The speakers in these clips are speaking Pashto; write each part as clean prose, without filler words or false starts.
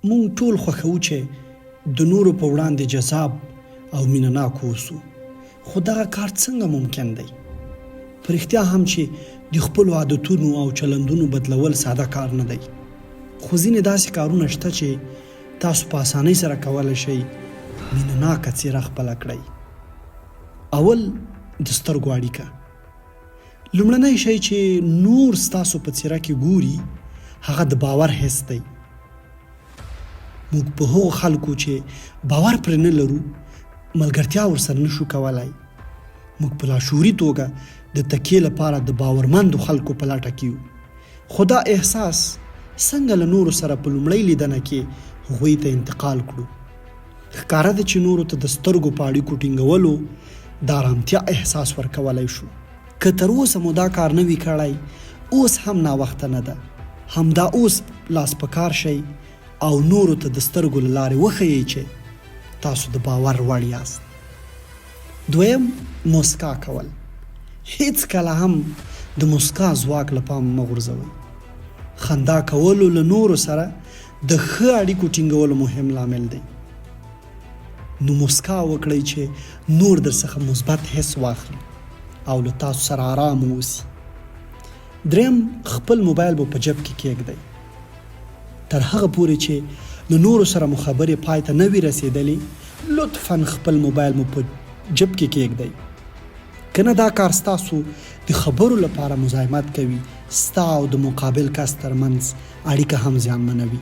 مونږ ټول خوښو چې د نورو په وړاندې جذاب او مینه ناک اوسو، خو دغه کار څنګه ممکن دی؟ په رښتیا هم چې د خپلو عادتونو او چلندونو بدلول ساده کار نه دی، خو ځینې داسې کارونه شته چې تاسو په اسانۍ سره کولی شئ مینه ناکه څېره خپله کړئ. اول د سترګو اړیکه. لومړنی شی چې نور ستاسو په څېره کې ګوري هغه د باور حس دی. موږ په هغو خلکو چې باور پرې نه لرو ملګرتیا ورسره نشو کولی. موږ په لاشعوري توګه د تکیې لپاره د باورمندو خلکو په لټه کې یو، خو دا احساس څنګه له نورو سره په لومړۍ لیدنه کې هغوی ته انتقال کړو؟ ښکاره ده چې نورو ته د سترګو په اړیکو ټینګولو د ارامتیا احساس ورکولی شو. که تر اوسه مو دا کار نه وي کړی، اوس هم ناوخته نه ده. همدا اوس لاس په کار شئ او نورو ته د سترګو له لارې وښیئ چې تاسو د باور وړ یاست. دویم، موسکا کول. هیڅ کله هم د موسکا ځواک له پامه مه غورځوئ. خندا کولو له نورو سره د ښه اړیکو ټینګولو مهم لامل دی. نو موسکا وکړئ چې نور درڅخه مثبت حس واخلي او له تاسو سره آرام واوسي. دریم، خپل موبایل به په جب کې کېږدئ. تر هغه پورې چې له نورو سره مو خبرې پای ته نه وي رسېدلې، لطفاً خپل موبایل مو په جب کې کېږدئ. که نه دا کار ستاسو د خبرو لپاره مزاحمت کوي، ستا او د مقابل کس ترمنځ اړیکه هم زیانمنوي.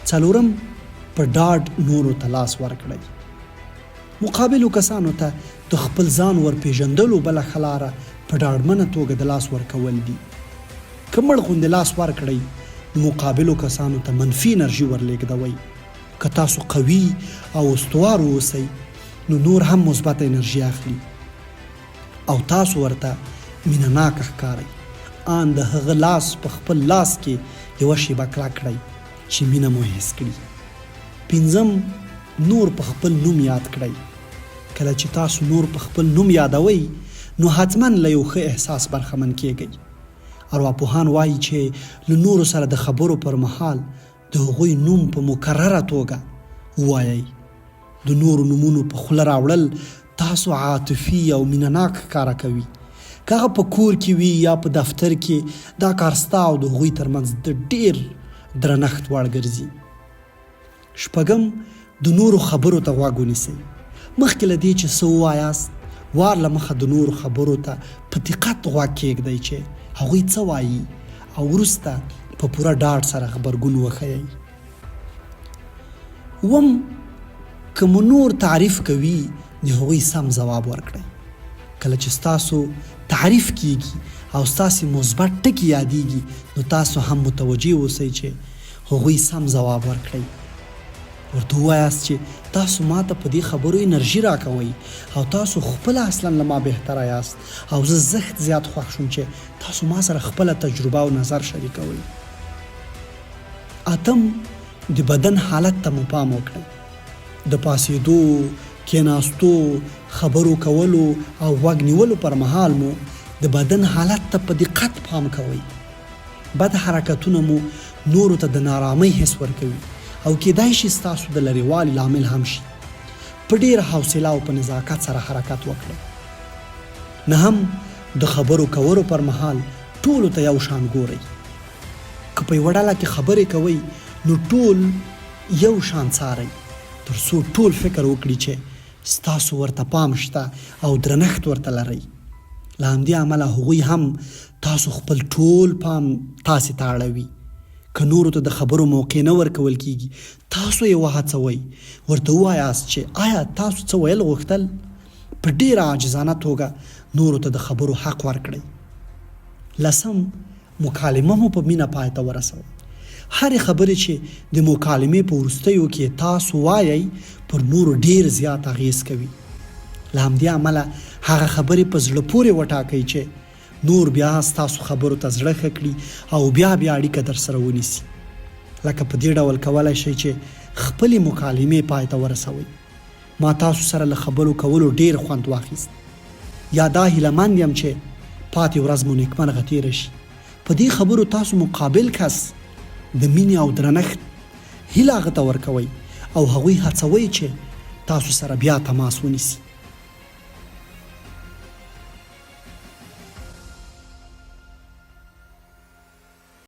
څلورم، په ډاډ نورو ته لاس ورکړئ. مقابلو کسانو ته د خپل ځان ورپېژندلو بله ښه لاره په ډاډمنه توګه د لاس ورکول دي. که مړ غوندې لاس ورکړئ، مقابلو کسانو ته منفي انرژي ورلېږدوئ. که تاسو قوي او استوار اوسئ، نو نور هم مثبت انرژي اخلي او تاسو ورته مینه ناکه ښکارئ. آن د هغه لاس په خپل لاس کې یوه شیبه کلک کړئ چې مینه مو حس کړي. پنځم، نور په خپل نوم یاد کړئ. کله چې تاسو نور په خپل نوم یادوئ، نو حتما له یو ښه احساس برخمن کیږئ. ارواپوهان وایي چې له نورو سره د خبرو پر مهال د هغوی نوم په مکرره توګه ووایئ. د نورو نومونو په خوله راوړل تاسو عاطفي او مینه ناک ښکاره کوي. که هغه په کور کې وي یا په دفتر کې، دا کار ستا او د هغوی ترمنځ د ډېر درنښت وړ ګرځي. شپږم، د نورو خبرو ته غوږ ونیسئ. مخکې له دې چې څه ووایاست، وار له مخه د نورو خبرو ته په دقت غوږ کېږدئ چې هغوی څه وایي او وروسته په پوره ډاډ سره غبرګون وښیئ. اووم، که مو نور تعریف کوي، د هغوی سم ځواب ورکړئ. کله چې ستاسو تعریف کیږي او ستاسې مثبت ټکي یادیږي، نو تاسو هم متوجه اوسئ چې هغوی سم ځواب ورکړئ. ورته ووایاست چې تاسو ماته په دې خبرو انرژي راکوئ او تاسو خپله اصلا له ما بهتره یاست او زه زیات خوښ شوم چې تاسو ما سره خپله تجربه او نظر شریکوئ. اتم، د بدن حالت ته مو پام وکړئ. د پاسېدو، کېناستو، خبرو کولو او غوږ نیولو پر مهال مو د بدن حالت ته په دقت پام کوئ. بد حرکتونه مو نورو ته د نارامۍ حس ورکوي او کېدای شي ستاسو د لرېوالي لامل هم شي. په ډېره حوصله او په نزاکت سره حرکت وکړئ. نهم، د خبرو کولو پر مهال ټولو ته یو شان ګورئ. که په یوه ډله کې خبرې کوئ، نو ټول یو شان څارئ، تر څو ټول فکر وکړي چې ستاسو ورته پام شته او درنښت ورته لرئ. له همدې امله هغوی هم تاسو خپل ټول پام تاسې ته اړوي. که نورو ته د خبرو موقع نه ورکول کیږي، تاسو یې وهڅوئ. ورته ووایاست چې آیا تاسو څه ویل غوښتل. په ډېره عاجزانه توګه نورو ته د خبرو حق ورکړئ. لسم، مکالمه مو په مینه پای ته ورسوئ. هرې خبرې چې د مکالمې په وروستیو کې تاسو وایئ، پر نورو ډېر زیات اغېز کوي. له همدې امله هغه خبرې په زړه پورې وټاکئ چې نور بیا ستاسو خبرو ته زړه ښه کړي او بیا اړیکه در سره ونیسي. لکه په دې ډول کولی شئ چې خپلې مکالمې پای ته ورسوئ. ما تاسو سره له خبرو کولو ډېر خوند واخیست. یا دا هیلهمند یم چې پاتې ورځ مو نیکمرغه تېره شي. په دې خبرو تاسو مقابل کس د مینې او درنښت هیله هغه ته ورکوئ او هغوی هڅوئ چې تاسو سره بیا تماس ونیسي.